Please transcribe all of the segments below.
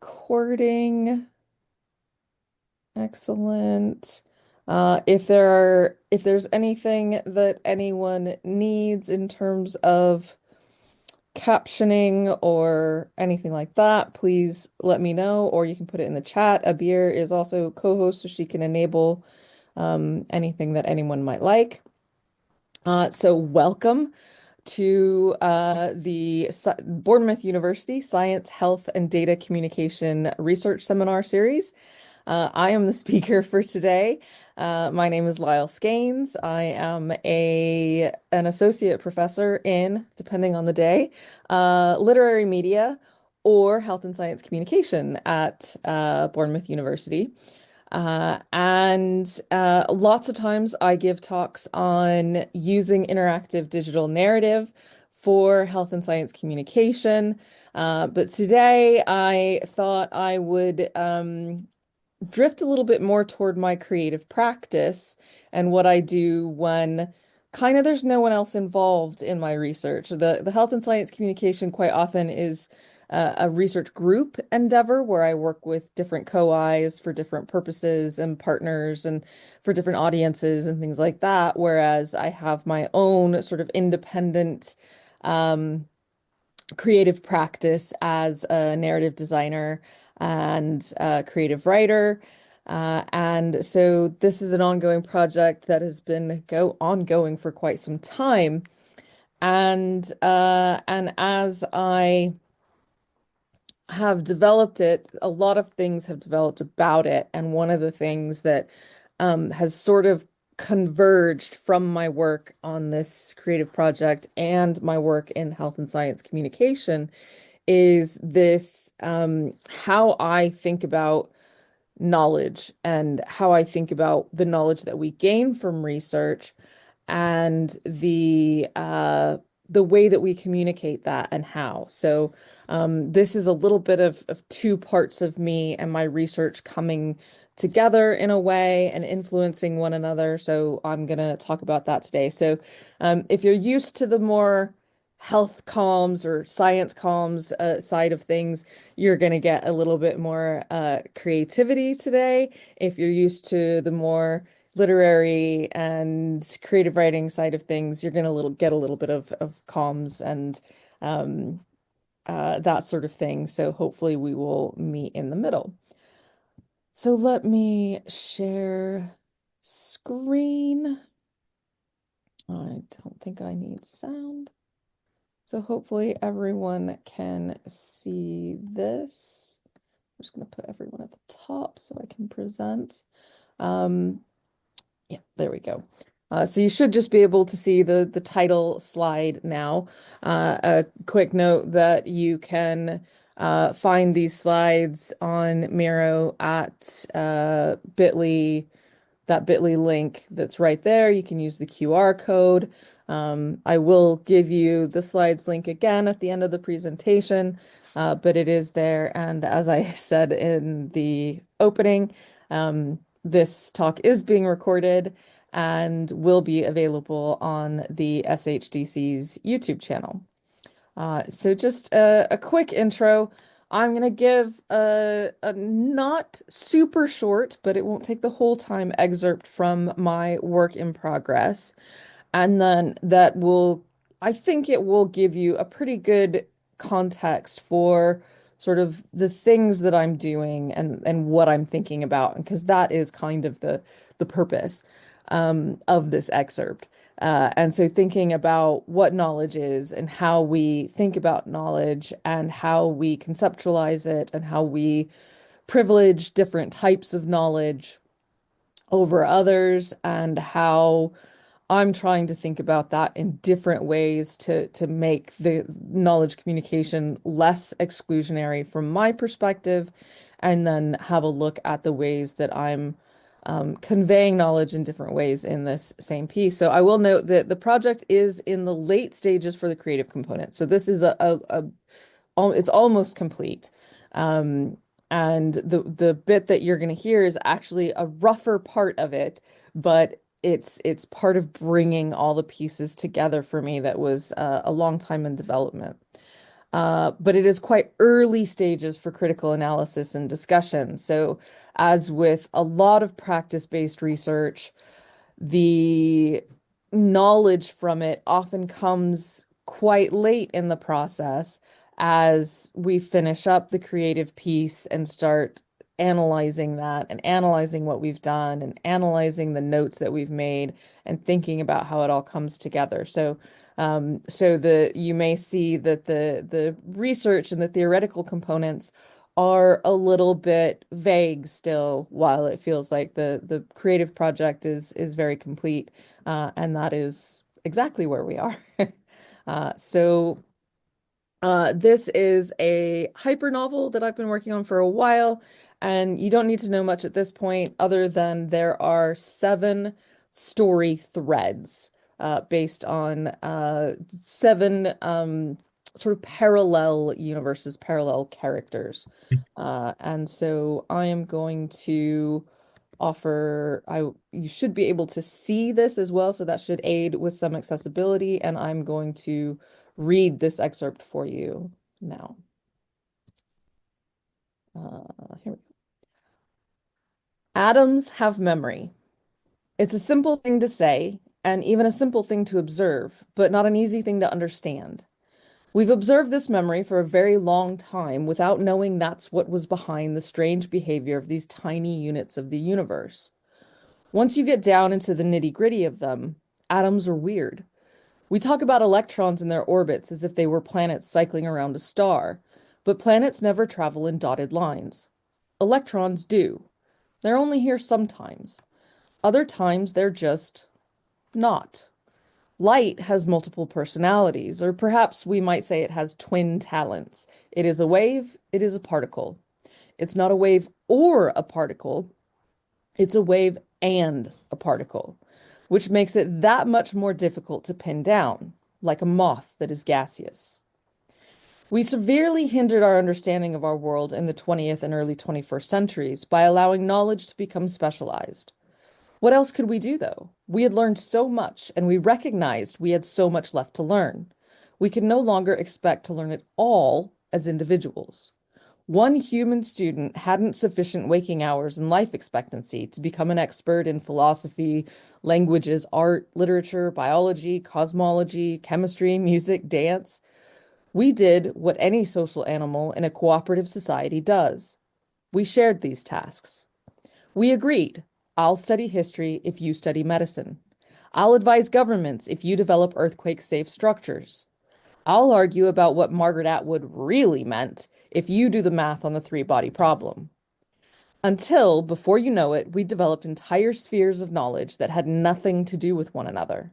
recording. Excellent. If there's anything that anyone needs in terms of captioning or anything like that, please let me know, or you can put it in the chat. Abir is also co-host, so she can enable anything that anyone might like. So welcome to the Bournemouth University Science, Health, and Data Communication Research Seminar Series. I am the speaker for today. My name is Lyle Skeins. I am an associate professor in, depending on the day, literary media or health and science communication at Bournemouth University. And lots of times I give talks on using interactive digital narrative for health and science communication. But today I thought I would drift a little bit more toward my creative practice and what I do when kind of there's no one else involved in my research. The health and science communication quite often is a research group endeavor where I work with different co-Is for different purposes and partners and for different audiences and things like that. Whereas I have my own sort of independent um, creative practice as a narrative designer and a creative writer. And so this is an ongoing project that has been ongoing for quite some time. And as I have developed it, a lot of things have developed about it. And one of the things that has sort of converged from my work on this creative project and my work in health and science communication is this how I think about knowledge and how I think about the knowledge that we gain from research and the way that we communicate that and how. So this is a little bit of two parts of me and my research coming together in a way and influencing one another. So I'm going to talk about that today. So if you're used to the more health comms or science comms side of things, you're going to get a little bit more creativity today. If you're used to the more literary and creative writing side of things, you're going to get a little bit of comms and um, that sort of thing. So hopefully we will meet in the middle. So let me share screen. I don't think I need sound. So hopefully everyone can see this. I'm just going to put everyone at the top so I can present. Um, yeah, there we go. So you should just be able to see the title slide now. A quick note that you can find these slides on Miro at bit.ly, that bit.ly link that's right there. You can use the QR code. I will give you the slides link again at the end of the presentation, but it is there. And as I said in the opening, this talk is being recorded and will be available on the SHDC's YouTube channel. So just a quick intro. I'm going to give a not super short, but it won't take the whole time excerpt from my work in progress. And then I think it will give you a pretty good context for sort of the things that I'm doing and what I'm thinking about, because that is kind of the purpose of this excerpt. And so thinking about what knowledge is and how we think about knowledge and how we conceptualize it and how we privilege different types of knowledge over others and how I'm trying to think about that in different ways to make the knowledge communication less exclusionary from my perspective, and then have a look at the ways that I'm conveying knowledge in different ways in this same piece. So I will note that the project is in the late stages for the creative component. So this is it's almost complete. Um, and the bit that you're going to hear is actually a rougher part of it, but it's part of bringing all the pieces together for me that was a long time in development. But it is quite early stages for critical analysis and discussion. So, as with a lot of practice-based research, the knowledge from it often comes quite late in the process as we finish up the creative piece and start analyzing that and analyzing what we've done and analyzing the notes that we've made and thinking about how it all comes together. So the you may see that the research and the theoretical components are a little bit vague still, while it feels like the creative project is very complete, and that is exactly where we are. This is a hyper novel that I've been working on for a while, and you don't need to know much at this point, other than there are seven story threads based on seven sort of parallel universes, parallel characters. And so I am going to offer, you should be able to see this as well, so that should aid with some accessibility, and I'm going to read this excerpt for you now. Here we go. Atoms have memory. It's a simple thing to say, and even a simple thing to observe, but not an easy thing to understand. We've observed this memory for a very long time without knowing that's what was behind the strange behavior of these tiny units of the universe. Once you get down into the nitty-gritty of them, atoms are weird. We talk about electrons in their orbits as if they were planets cycling around a star, but planets never travel in dotted lines. Electrons do. They're only here sometimes. Other times they're just not. Light has multiple personalities, or perhaps we might say it has twin talents. It is a wave, it is a particle. It's not a wave or a particle, it's a wave and a particle, which makes it that much more difficult to pin down, like a moth that is gaseous. We severely hindered our understanding of our world in the 20th and early 21st centuries by allowing knowledge to become specialized. What else could we do, though? We had learned so much, and we recognized we had so much left to learn. We could no longer expect to learn it all as individuals. One human student hadn't sufficient waking hours and life expectancy to become an expert in philosophy, languages, art, literature, biology, cosmology, chemistry, music, dance. We did what any social animal in a cooperative society does. We shared these tasks. We agreed. I'll study history if you study medicine. I'll advise governments if you develop earthquake-safe structures. I'll argue about what Margaret Atwood really meant if you do the math on the three-body problem. Until, before you know it, we developed entire spheres of knowledge that had nothing to do with one another.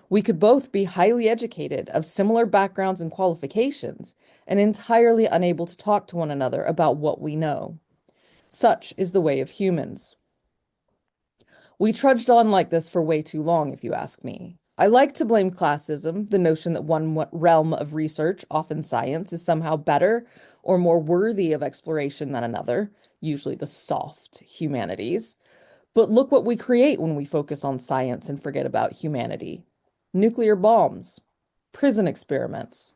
We could both be highly educated, of similar backgrounds and qualifications, and entirely unable to talk to one another about what we know. Such is the way of humans. We trudged on like this for way too long, if you ask me. I like to blame classism, the notion that one realm of research, often science, is somehow better or more worthy of exploration than another, usually the soft humanities. But look what we create when we focus on science and forget about humanity. Nuclear bombs, prison experiments,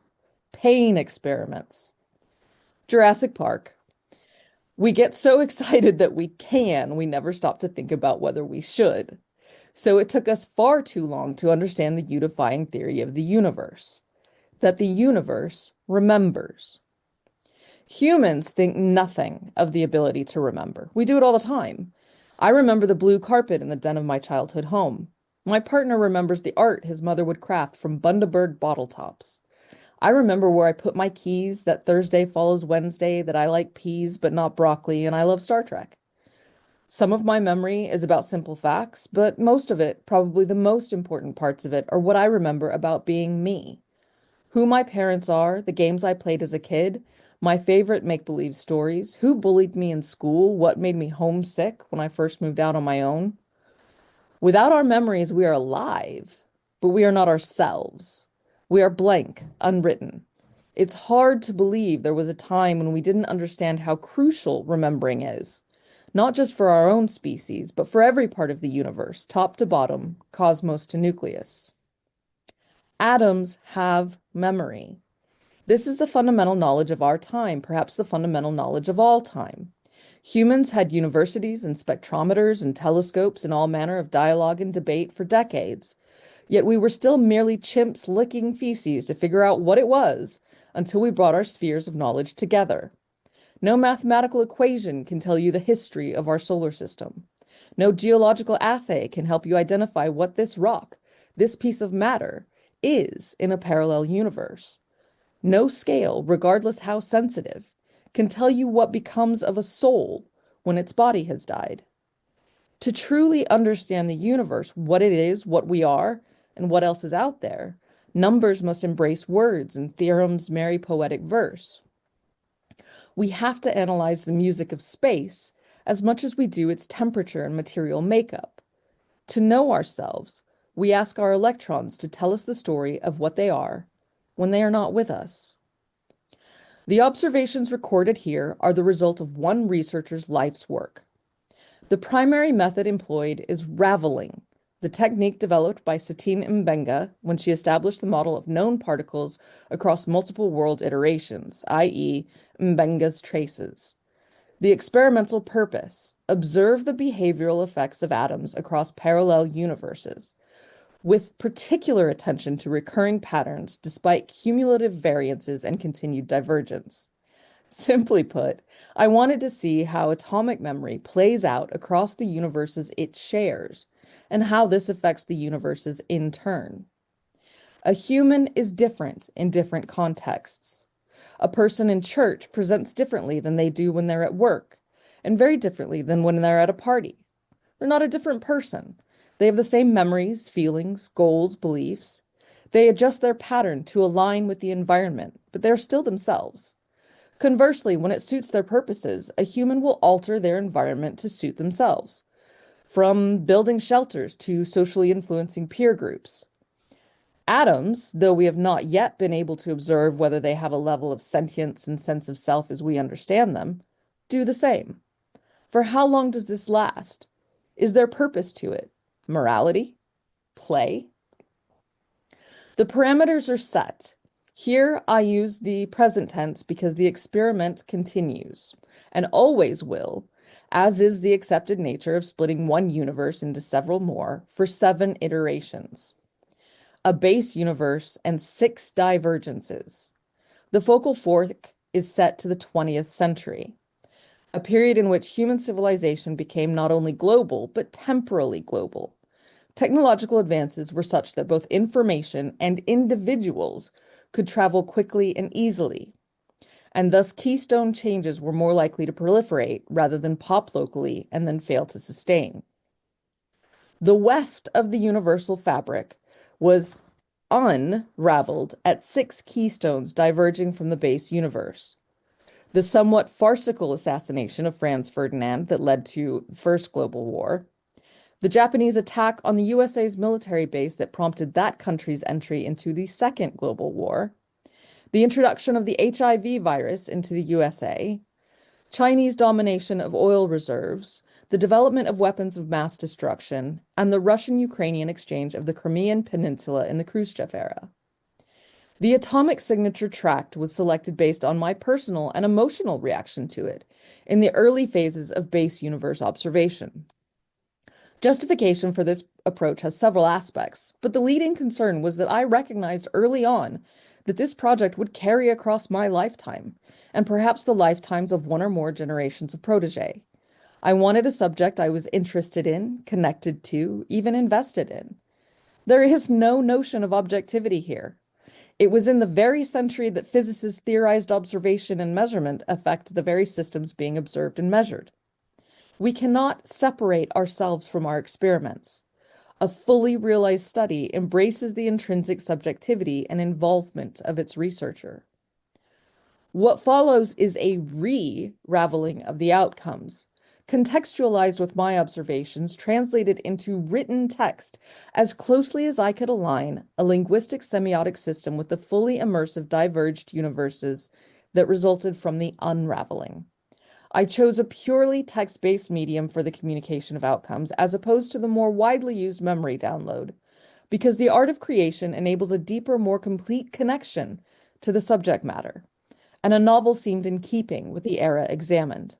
pain experiments, Jurassic Park. We get so excited that we never stop to think about whether we should. So it took us far too long to understand the unifying theory of the universe, that the universe remembers. Humans think nothing of the ability to remember. We do it all the time. I remember the blue carpet in the den of my childhood home. My partner remembers the art his mother would craft from Bundaberg bottle tops. I remember where I put my keys, that Thursday follows Wednesday, that I like peas but not broccoli, and I love Star Trek. Some of my memory is about simple facts, but most of it, probably the most important parts of it, are what I remember about being me. Who my parents are, the games I played as a kid, my favorite make-believe stories, who bullied me in school, what made me homesick when I first moved out on my own. Without our memories, we are alive, but we are not ourselves. We are blank, unwritten. It's hard to believe there was a time when we didn't understand how crucial remembering is, not just for our own species, but for every part of the universe, top to bottom, cosmos to nucleus. Atoms have memory. This is the fundamental knowledge of our time, perhaps the fundamental knowledge of all time. Humans had universities and spectrometers and telescopes and all manner of dialogue and debate for decades. Yet we were still merely chimps licking feces to figure out what it was until we brought our spheres of knowledge together. No mathematical equation can tell you the history of our solar system. No geological assay can help you identify what this rock, this piece of matter, is in a parallel universe. No scale, regardless how sensitive, can tell you what becomes of a soul when its body has died. To truly understand the universe, what it is, what we are, and what else is out there, numbers must embrace words and theorems marry poetic verse. We have to analyze the music of space as much as we do its temperature and material makeup. To know ourselves, we ask our electrons to tell us the story of what they are when they are not with us. The observations recorded here are the result of one researcher's life's work. The primary method employed is raveling, the technique developed by Satine Mbenga when she established the model of known particles across multiple world iterations, i.e., Mbenga's traces. The experimental purpose: observe the behavioral effects of atoms across parallel universes, with particular attention to recurring patterns despite cumulative variances and continued divergence. Simply put, I wanted to see how atomic memory plays out across the universes it shares, and how this affects the universes in turn. A human is different in different contexts. A person in church presents differently than they do when they're at work, and very differently than when they're at a party. They're not a different person. They have the same memories, feelings, goals, beliefs. They adjust their pattern to align with the environment, but they're still themselves. Conversely, when it suits their purposes, a human will alter their environment to suit themselves, from building shelters to socially influencing peer groups. Atoms, though we have not yet been able to observe whether they have a level of sentience and sense of self as we understand them, do the same. For how long does this last? Is there purpose to it? Morality? Play? The parameters are set. Here I use the present tense because the experiment continues, and always will, as is the accepted nature of splitting one universe into several more for 7 iterations. A base universe and 6 divergences. The focal fork is set to the 20th century, a period in which human civilization became not only global, but temporally global. Technological advances were such that both information and individuals could travel quickly and easily, and thus keystone changes were more likely to proliferate rather than pop locally and then fail to sustain. The weft of the universal fabric was unraveled at 6 keystones diverging from the base universe. The somewhat farcical assassination of Franz Ferdinand that led to the First Global War, the Japanese attack on the USA's military base that prompted that country's entry into the Second Global War, the introduction of the HIV virus into the USA, Chinese domination of oil reserves, the development of weapons of mass destruction, and the Russian-Ukrainian exchange of the Crimean Peninsula in the Khrushchev era. The atomic signature tract was selected based on my personal and emotional reaction to it in the early phases of base universe observation. Justification for this approach has several aspects, but the leading concern was that I recognized early on that this project would carry across my lifetime, and perhaps the lifetimes of one or more generations of protege. I wanted a subject I was interested in, connected to, even invested in. There is no notion of objectivity here. It was in the very century that physicists theorized observation and measurement affect the very systems being observed and measured. We cannot separate ourselves from our experiments. A fully realized study embraces the intrinsic subjectivity and involvement of its researcher. What follows is a re-raveling of the outcomes, contextualized with my observations, translated into written text as closely as I could align a linguistic semiotic system with the fully immersive diverged universes that resulted from the unraveling. I chose a purely text-based medium for the communication of outcomes as opposed to the more widely used memory download, because the art of creation enables a deeper, more complete connection to the subject matter, and a novel seemed in keeping with the era examined.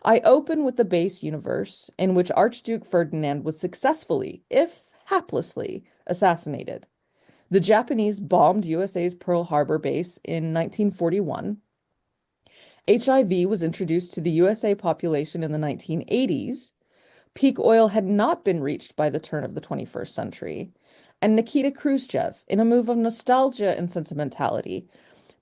I open with the base universe in which Archduke Ferdinand was successfully, if haplessly, assassinated. The Japanese bombed USA's Pearl Harbor base in 1941. HIV was introduced to the USA population in the 1980s. Peak oil had not been reached by the turn of the 21st century. And Nikita Khrushchev, in a move of nostalgia and sentimentality,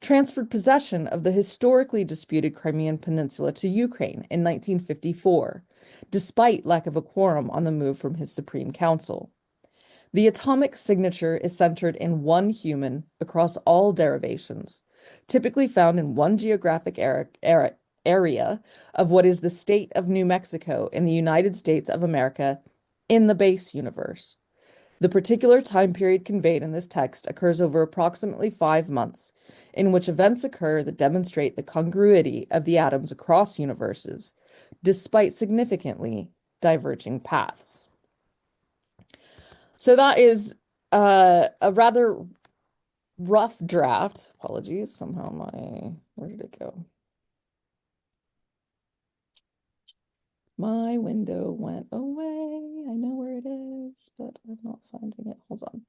transferred possession of the historically disputed Crimean Peninsula to Ukraine in 1954, despite lack of a quorum on the move from his Supreme Council. The atomic signature is centered in one human across all derivations, typically found in one geographic area of what is the state of New Mexico in the United States of America in the base universe. The particular time period conveyed in this text occurs over approximately 5 months, in which events occur that demonstrate the congruity of the atoms across universes, despite significantly diverging paths. So that is a rather rough draft. Apologies, somehow where did it go? My window went away. I know where it is, but I'm not finding it. Hold on.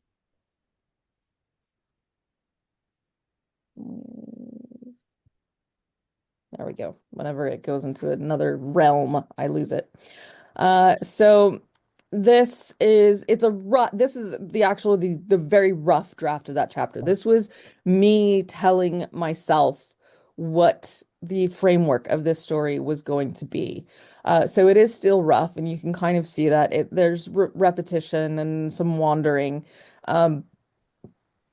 There we go. Whenever it goes into another realm, I lose it. So this is the very rough draft of that chapter. This was me telling myself what the framework of this story was going to be. So it is still rough, and you can kind of see that there's repetition and some wandering. And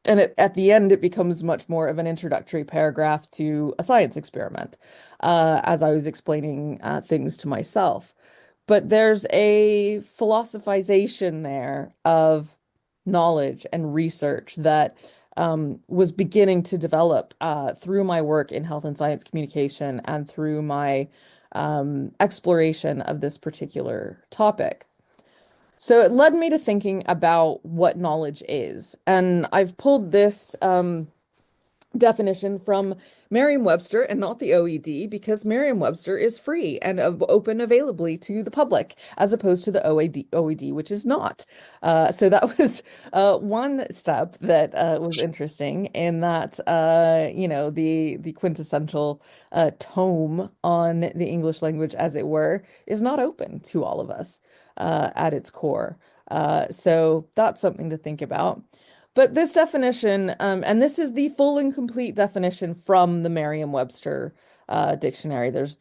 at the end, it becomes much more of an introductory paragraph to a science experiment, as I was explaining things to myself. But there's a philosophization there of knowledge and research that was beginning to develop through my work in health and science communication and through my exploration of this particular topic. So it led me to thinking about what knowledge is. And I've pulled this definition from Merriam-Webster and not the OED because Merriam-Webster is free and open availably to the public as opposed to the OED, which is not. So that was one step that was interesting in that, the quintessential tome on the English language, as it were, is not open to all of us at its core. So that's something to think about. But this definition, and this is the full and complete definition from the Merriam-Webster dictionary. This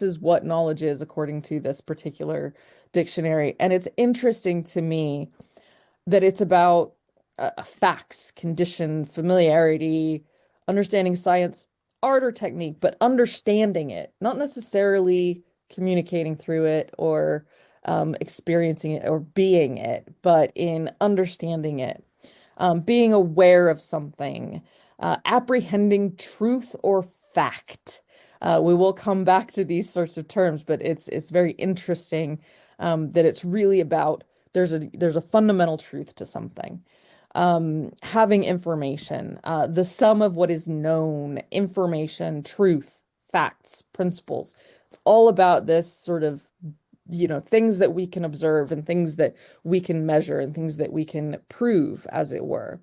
is what knowledge is according to this particular dictionary. And it's interesting to me that it's about facts, condition, familiarity, understanding science, art, or technique, but understanding it, not necessarily communicating through it or experiencing it or being it, but in understanding it, being aware of something, apprehending truth or fact. We will come back to these sorts of terms, but it's very interesting that it's really about there's a fundamental truth to something. Having information, the sum of what is known, information, truth, facts, principles. It's all about this sort of things that we can observe and things that we can measure and things that we can prove, as it were.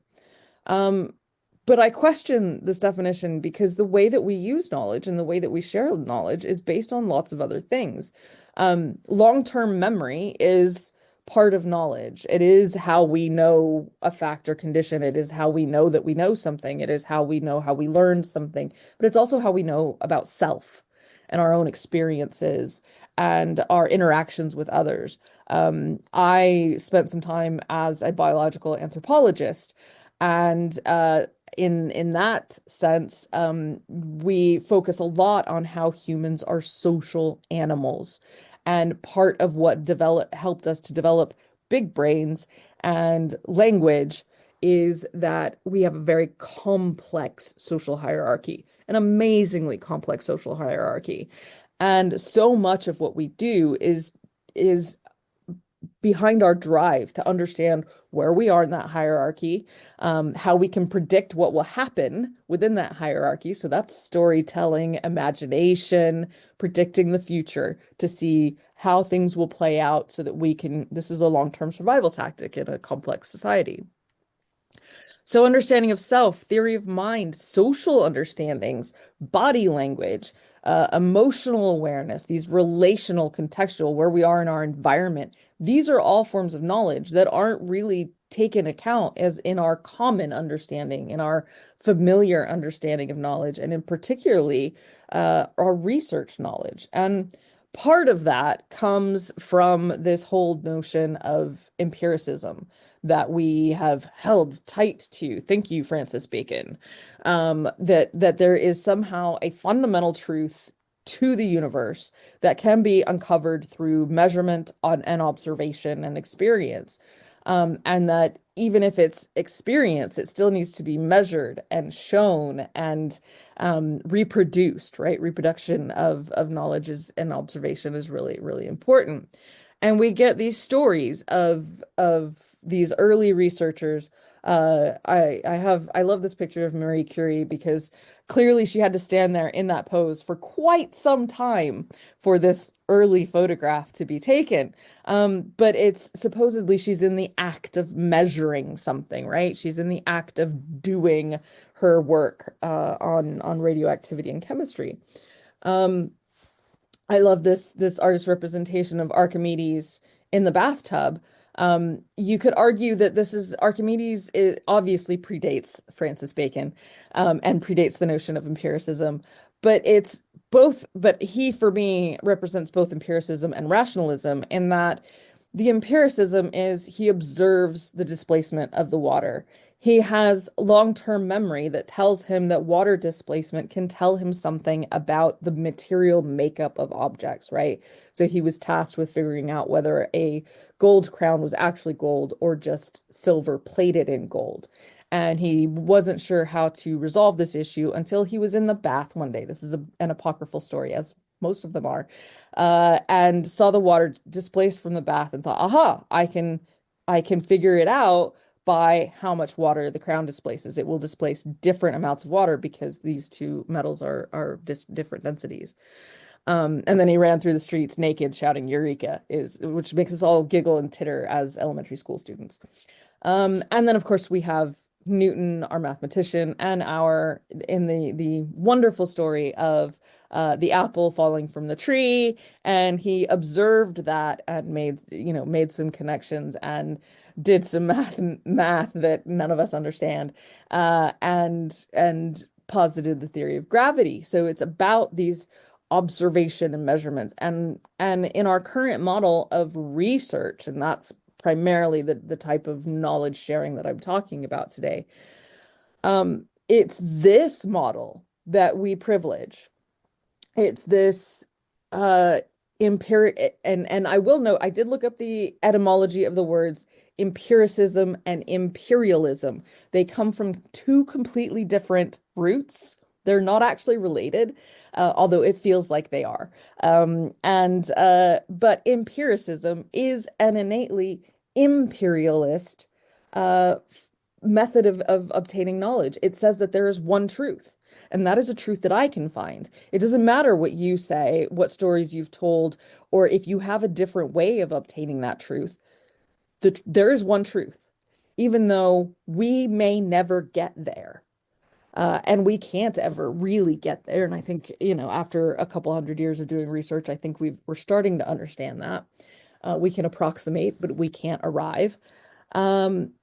But I question this definition because the way that we use knowledge and the way that we share knowledge is based on lots of other things. Long-term memory is part of knowledge. It is how we know a fact or condition. It is how we know that we know something. It is how we know how we learned something. But it's also how we know about self and our own experiences and our interactions with others. I spent some time as a biological anthropologist, and in that sense, we focus a lot on how humans are social animals. And part of what helped us to develop big brains and language is that we have a very complex social hierarchy, an amazingly complex social hierarchy. And so much of what we do is behind our drive to understand where we are in that hierarchy, how we can predict what will happen within that hierarchy. So that's storytelling, imagination, predicting the future to see how things will play out so that we can, this is a long-term survival tactic in a complex society. So, understanding of self, theory of mind, social understandings, body language, emotional awareness, these relational, contextual, where we are in our environment, these are all forms of knowledge that aren't really taken account as in our common understanding, in our familiar understanding of knowledge, and in particularly our research knowledge. And part of that comes from this whole notion of empiricism that we have held tight to. Thank you, Francis Bacon. That there is somehow a fundamental truth to the universe that can be uncovered through measurement on and observation and experience. And that even if it's experience, it still needs to be measured and shown and reproduced, right? Reproduction of knowledge is and observation is really, really important. And we get these stories of these early researchers. I love this picture of Marie Curie because clearly she had to stand there in that pose for quite some time for this early photograph to be taken. But it's supposedly she's in the act of measuring something, right? She's in the act of doing her work on radioactivity and chemistry. Um, I love this artist representation of Archimedes in the bathtub. You could argue that this is Archimedes, it obviously predates Francis Bacon, and predates the notion of empiricism, but it's both, but he, for me, represents both empiricism and rationalism in that the empiricism is he observes the displacement of the water. He has long-term memory that tells him that water displacement can tell him something about the material makeup of objects, right? So he was tasked with figuring out whether a gold crown was actually gold or just silver plated in gold. And he wasn't sure how to resolve this issue until he was in the bath one day. This is an apocryphal story, as most of them are, and saw the water displaced from the bath and thought, aha, I can figure it out by how much water the crown displaces. It will displace different amounts of water because these two metals are different densities. And then he ran through the streets naked, shouting "Eureka!" Which makes us all giggle and titter as elementary school students. And then of course we have Newton, our mathematician, and our in the wonderful story of the apple falling from the tree, and he observed that and made some connections and did some math that none of us understand, and posited the theory of gravity. So it's about these observation and measurements, and in our current model of research, and that's primarily the type of knowledge sharing that I'm talking about today. It's this model that we privilege. It's this empiric, and I will note I did look up the etymology of the words empiricism and imperialism. They come from two completely different roots. They're not actually related, although it feels like they are. But empiricism is an innately imperialist uh, method of obtaining knowledge. It says that there is one truth, and that is a truth that I can find. It doesn't matter what you say, what stories you've told, or if you have a different way of obtaining that truth. There is one truth, even though we may never get there. And we can't ever really get there. And I think, after a couple hundred years of doing research, I think we're starting to understand that. We can approximate, but we can't arrive. And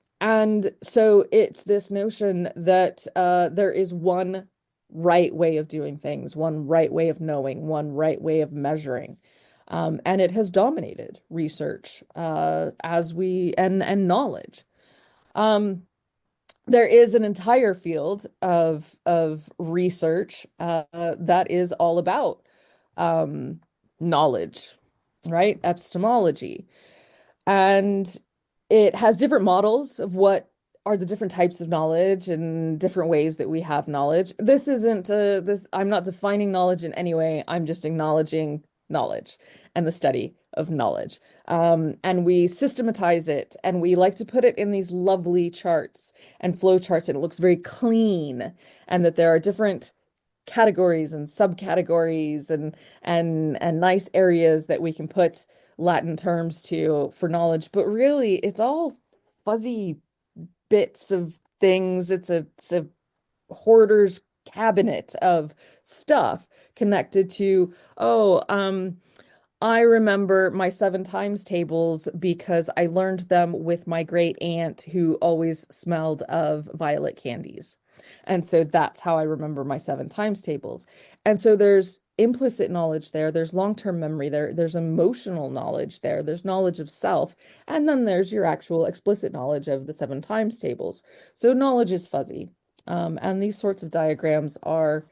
so it's this notion that there is one right way of doing things, one right way of knowing, one right way of measuring. And it has dominated research and knowledge. Um, there is an entire field of research that is all about knowledge, right? Epistemology. And it has different models of what are the different types of knowledge and different ways that we have knowledge. This isn't this, I'm not defining knowledge in any way. I'm just acknowledging knowledge and the study of knowledge. And we systematize it and we like to put it in these lovely charts and flow charts, and it looks very clean, and that there are different categories and subcategories and nice areas that we can put Latin terms to for knowledge. But really, it's all fuzzy bits of things. It's a hoarder's cabinet of stuff connected to, oh, I remember my seven times tables because I learned them with my great aunt who always smelled of violet candies. And so that's how I remember my seven times tables. And so there's implicit knowledge there, there's long-term memory there, there's emotional knowledge there, there's knowledge of self, and then there's your actual explicit knowledge of the seven times tables. So knowledge is fuzzy. And these sorts of diagrams are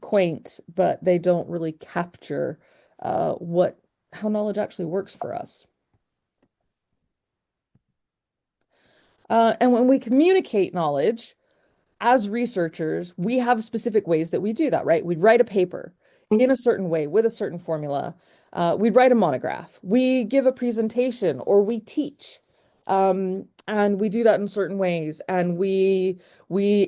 quaint, but they don't really capture what how knowledge actually works for us. And when we communicate knowledge as researchers, we have specific ways that we do that, right? We'd write a paper in a certain way with a certain formula. We'd write a monograph. We give a presentation or we teach. And we do that in certain ways. And we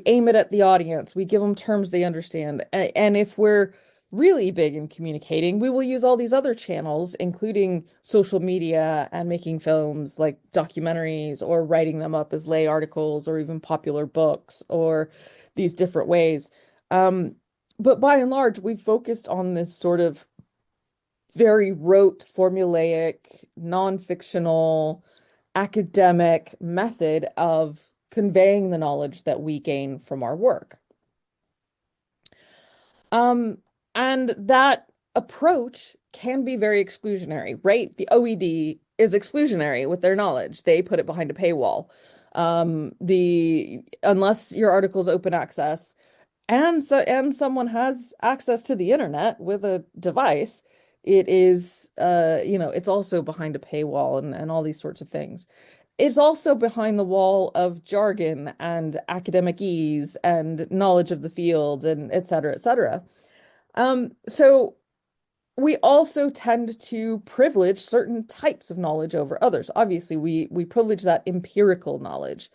aim it at the audience. We give them terms they understand. And if we're really big in communicating, we will use all these other channels, including social media and making films like documentaries or writing them up as lay articles or even popular books or these different ways. Um, but by and large, we've focused on this sort of very rote, formulaic, non-fictional, academic method of conveying the knowledge that we gain from our work. Um, and that approach can be very exclusionary, right? The OED is exclusionary with their knowledge. They put it behind a paywall. The unless your article's open access and someone has access to the internet with a device, it is it's also behind a paywall and all these sorts of things. It's also behind the wall of jargon and academic ease and knowledge of the field and et cetera, et cetera. So we also tend to privilege certain types of knowledge over others. Obviously, we privilege that empirical knowledge,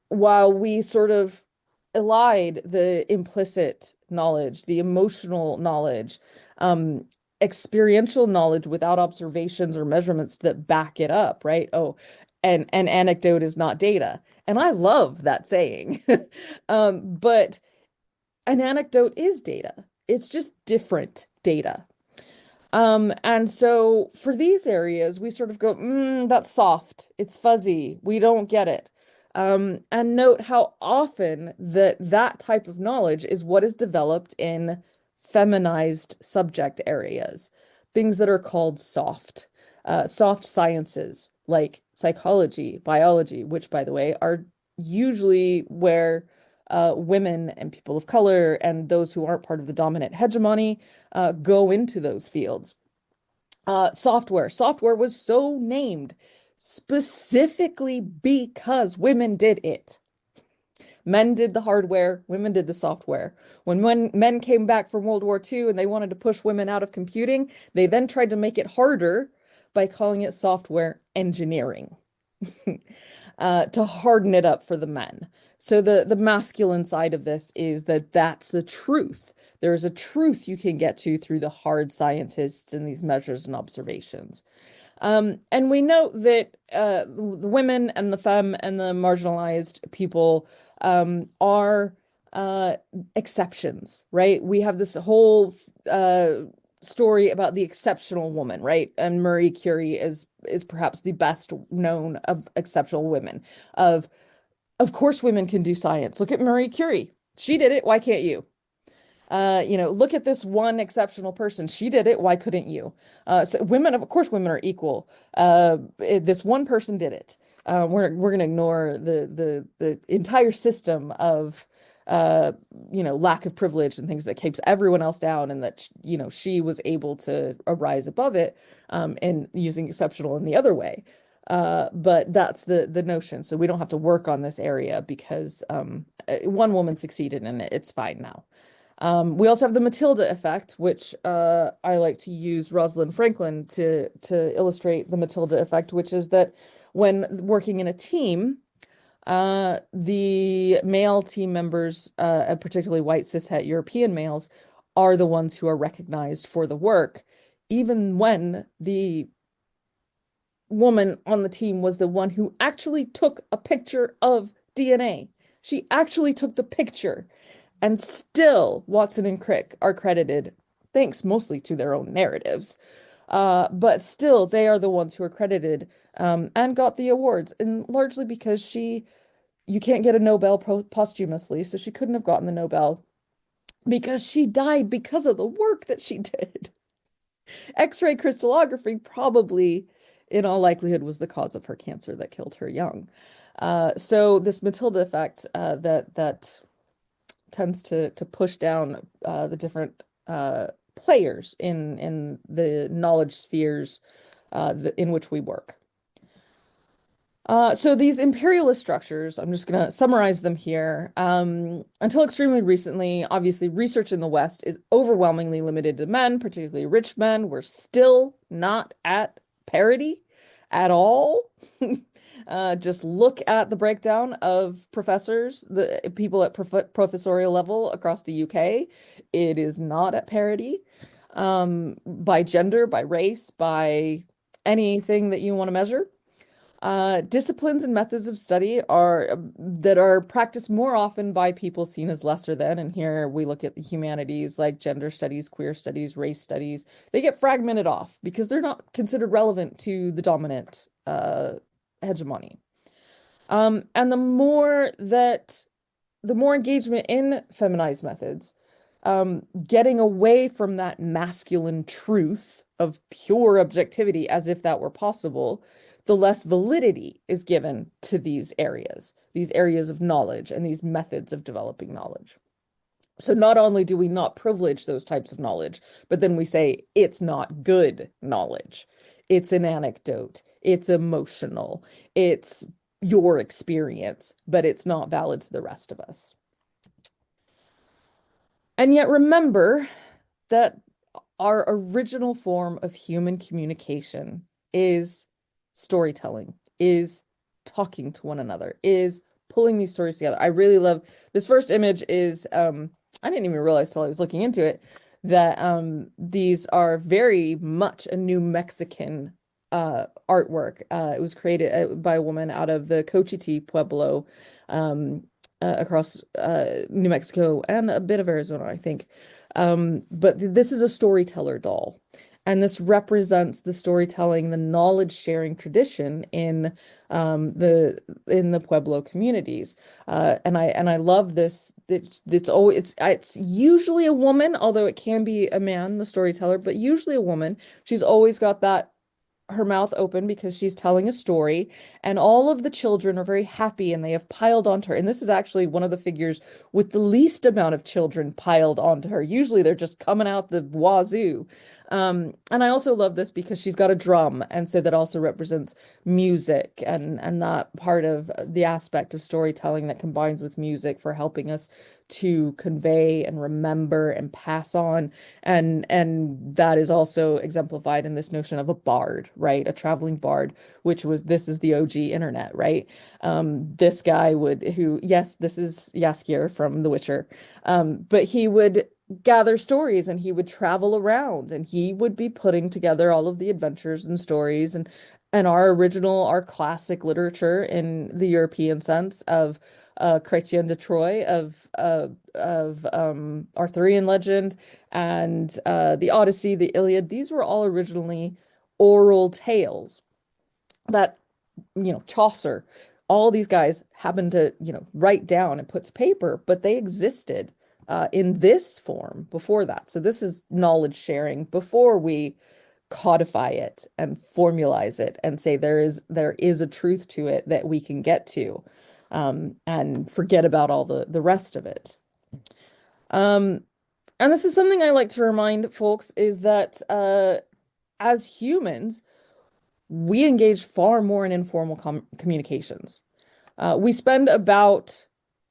while we sort of elide the implicit knowledge, the emotional knowledge, experiential knowledge without observations or measurements that back it up, right? Oh, and an anecdote is not data. And I love that saying. But an anecdote is data. It's just different data. And so for these areas, we sort of go, that's soft. It's fuzzy. We don't get it. And note how often that type of knowledge is what is developed in feminized subject areas, things that are called soft sciences like psychology, biology, which, by the way, are usually where women and people of color and those who aren't part of the dominant hegemony go into those fields. Software was so named specifically because women did it. Men did the hardware, women did the software. When men came back from World War II and they wanted to push women out of computing, they then tried to make it harder by calling it software engineering. To harden it up for the men. So the masculine side of this is that that's the truth. There is a truth you can get to through the hard scientists and these measures and observations. And we know that the women and the femme and the marginalized people are exceptions, right? We have this whole story about the exceptional woman, right? And Marie Curie is perhaps the best known of exceptional women. Of course, women can do science. Look at Marie Curie. She did it. Why can't you? Look at this one exceptional person. She did it. Why couldn't you? So women, of course, women are equal. This one person did it. We're going to ignore the entire system of lack of privilege and things that keeps everyone else down, and that she was able to arise above it, and using exceptional in the other way. But that's the notion. So we don't have to work on this area because one woman succeeded in it. It's fine now. We also have the Matilda effect, which I like to use Rosalind Franklin to illustrate the Matilda effect, which is that when working in a team, the male team members, and particularly white cishet European males, are the ones who are recognized for the work, even when the woman on the team was the one who actually took a picture of DNA. She actually took the picture, and still Watson and Crick are credited, thanks mostly to their own narratives. But still, they are the ones who are credited and got the awards, and largely because you can't get a Nobel posthumously, so she couldn't have gotten the Nobel because she died because of the work that she did. X-ray crystallography probably, in all likelihood, was the cause of her cancer that killed her young. So this Matilda effect that tends to push down the different players in the knowledge spheres in which we work. So these imperialist structures, I'm just going to summarize them here. Until extremely recently, obviously, research in the West is overwhelmingly limited to men, particularly rich men. We're still not at parity at all. Just look at the breakdown of professors, the people at professorial level across the UK. It is not at parity, by gender, by race, by anything that you want to measure. Disciplines and methods of study are that are practiced more often by people seen as lesser than, and here we look at the humanities like gender studies, queer studies, race studies. They get fragmented off because they're not considered relevant to the dominant hegemony. And the more engagement in feminized methods, getting away from that masculine truth of pure objectivity as if that were possible, the less validity is given to these areas of knowledge and these methods of developing knowledge. So not only do we not privilege those types of knowledge, but then we say it's not good knowledge. It's an anecdote. It's emotional. It's your experience, but it's not valid to the rest of us. And yet remember that our original form of human communication is storytelling, is talking to one another, is pulling these stories together. I really love this first image is I didn't even realize till I was looking into it that these are very much a New Mexican artwork. It was created by a woman out of the Cochiti Pueblo across New Mexico and a bit of Arizona, I think. But this is a storyteller doll. And this represents the storytelling, the knowledge sharing tradition in the Pueblo communities. And I love this. It's usually a woman, although it can be a man, the storyteller, but usually a woman. She's always got that her mouth open because she's telling a story, and all of the children are very happy and they have piled onto her. And this is actually one of the figures with the least amount of children piled onto her. Usually they're just coming out the wazoo. And I also love this because she's got a drum, and so that also represents music and that part of the aspect of storytelling that combines with music for helping us to convey and remember and pass on. And that is also exemplified in this notion of a bard, right? A traveling bard, which was this is the OG internet, right? This guy yes, this is Jaskier from The Witcher. But he would gather stories and he would travel around and he would be putting together all of the adventures and stories and our classic literature in the European sense of Chrétien de Troyes of Arthurian legend and the Odyssey, the Iliad. These were all originally oral tales that, Chaucer, all these guys happened to, write down and put to paper, but they existed in this form before that. So this is knowledge sharing before we codify it and formalize it and say there is a truth to it that we can get to, and forget about all the rest of it. And this is something I like to remind folks is that as humans, we engage far more in informal communications. We spend about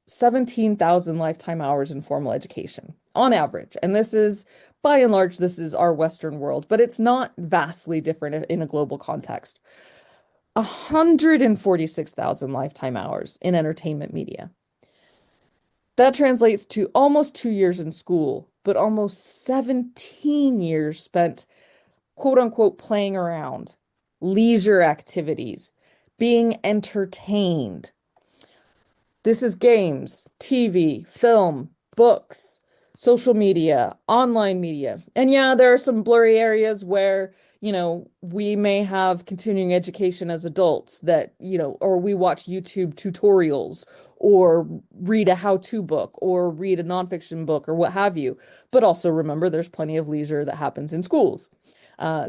17,000 lifetime hours in formal education. on average. And this is, by and large, this is our Western world, but it's not vastly different in a global context. 146,000 lifetime hours in entertainment media. That translates to almost 2 years in school, but almost 17 years spent, quote unquote, playing around, leisure activities, being entertained. This is games, TV, film, books, social media, online media. And yeah, there are some blurry areas where, we may have continuing education as adults that, or we watch YouTube tutorials or read a how-to book or read a nonfiction book or what have you. But also remember, there's plenty of leisure that happens in schools.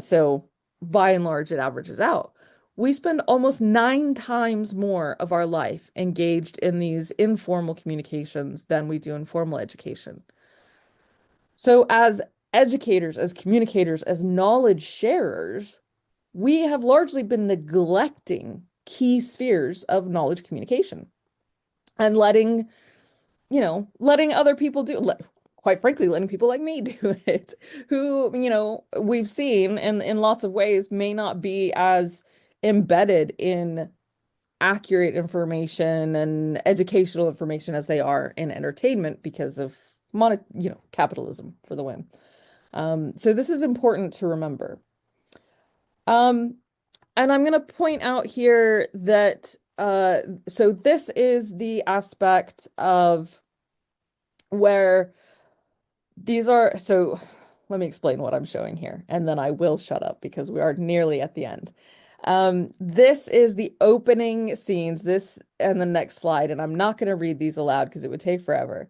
So by and large, it averages out. We spend almost 9 times more of our life engaged in these informal communications than we do in formal education. So, as educators, as communicators, as knowledge sharers, we have largely been neglecting key spheres of knowledge communication and letting other people quite frankly, letting people like me do it, who, we've seen in lots of ways may not be as embedded in accurate information and educational information as they are in entertainment because of capitalism for the win. So this is important to remember. Um, and I'm going to point out here that so this is the aspect of where these are. So let me explain what I'm showing here, and then I will shut up because we are nearly at the end. This is the opening scenes, this and the next slide, and I'm not going to read these aloud because it would take forever.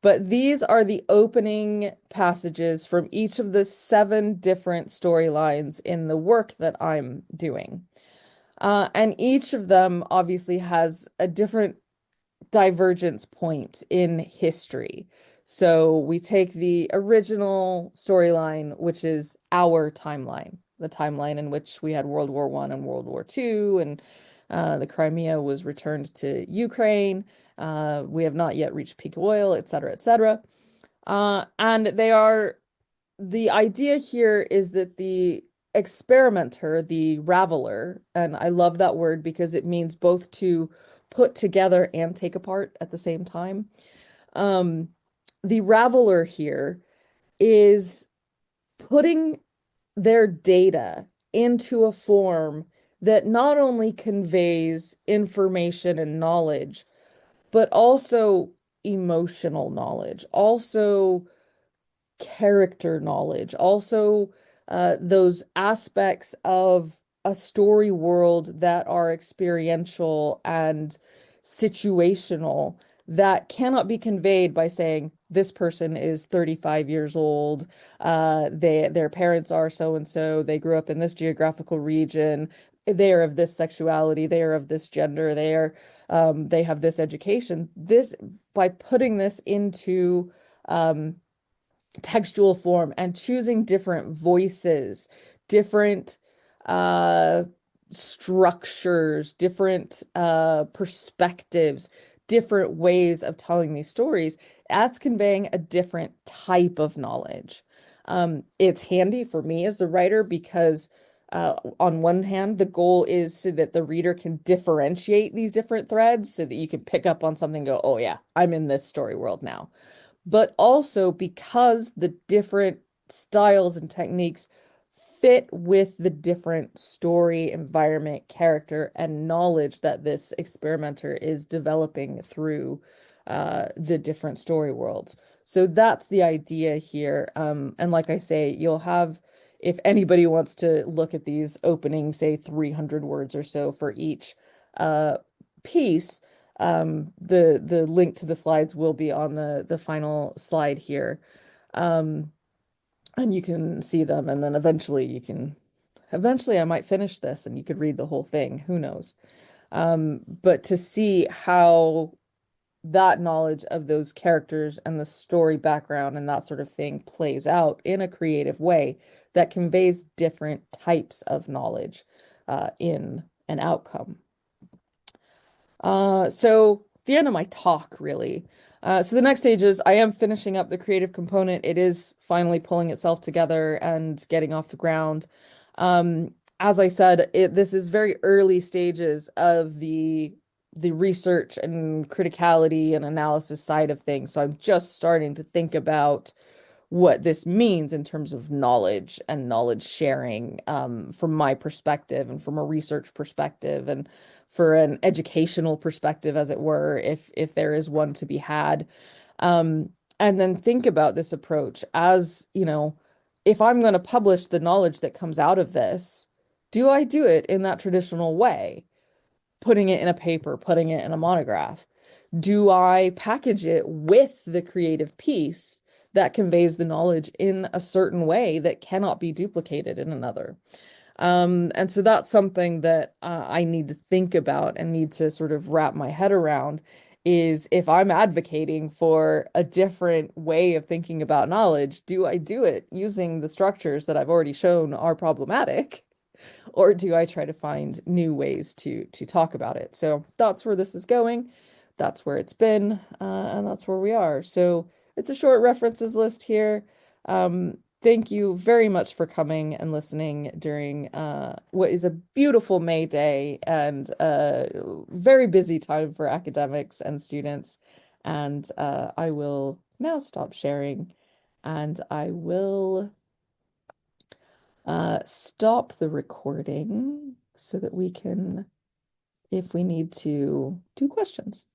But these are the opening passages from each of the 7 different storylines in the work that I'm doing. And each of them obviously has a different divergence point in history. So we take the original storyline, which is our timeline, the timeline in which we had World War I and World War II, and the Crimea was returned to Ukraine. We have not yet reached peak oil, et cetera, et cetera. And the idea here is that the experimenter, the raveler, and I love that word because it means both to put together and take apart at the same time. The raveler here is putting their data into a form that not only conveys information and knowledge, but also emotional knowledge, also character knowledge, also those aspects of a story world that are experiential and situational that cannot be conveyed by saying this person is 35 years old, their parents are so and so, they grew up in this geographical region, they are of this sexuality, they are of this gender, they have this education. This by putting this into textual form and choosing different voices, different structures, different perspectives, different ways of telling these stories, that's conveying a different type of knowledge. It's handy for me as the writer because on one hand, the goal is so that the reader can differentiate these different threads so that you can pick up on something and go, oh yeah, I'm in this story world now. But also because the different styles and techniques fit with the different story, environment, character, and knowledge that this experimenter is developing through the different story worlds. So that's the idea here. And like I say, you'll have, if anybody wants to look at these opening, say 300 words or so for each piece, the link to the slides will be on the final slide here. And you can see them, and then eventually I might finish this and you could read the whole thing, who knows. But to see how that knowledge of those characters and the story background and that sort of thing plays out in a creative way that conveys different types of knowledge in an outcome. So the end of my talk, really. So the next stage is I am finishing up the creative component. It is finally pulling itself together and getting off the ground. As I said, this is very early stages of the research and criticality and analysis side of things. So I'm just starting to think about what this means in terms of knowledge and knowledge sharing, from my perspective and from a research perspective and for an educational perspective, as it were, if there is one to be had. Um, and then think about this approach as, if I'm going to publish the knowledge that comes out of this, do I do it in that traditional way? Putting it in a paper, putting it in a monograph? Do I package it with the creative piece that conveys the knowledge in a certain way that cannot be duplicated in another? And so that's something that I need to think about and need to sort of wrap my head around is if I'm advocating for a different way of thinking about knowledge, do I do it using the structures that I've already shown are problematic? Or do I try to find new ways to talk about it? So that's where this is going. That's where it's been, and that's where we are. So it's a short references list here. Thank you very much for coming and listening during what is a beautiful May day and a very busy time for academics and students. And I will now stop sharing and I will stop the recording so that we can, if we need to, do questions.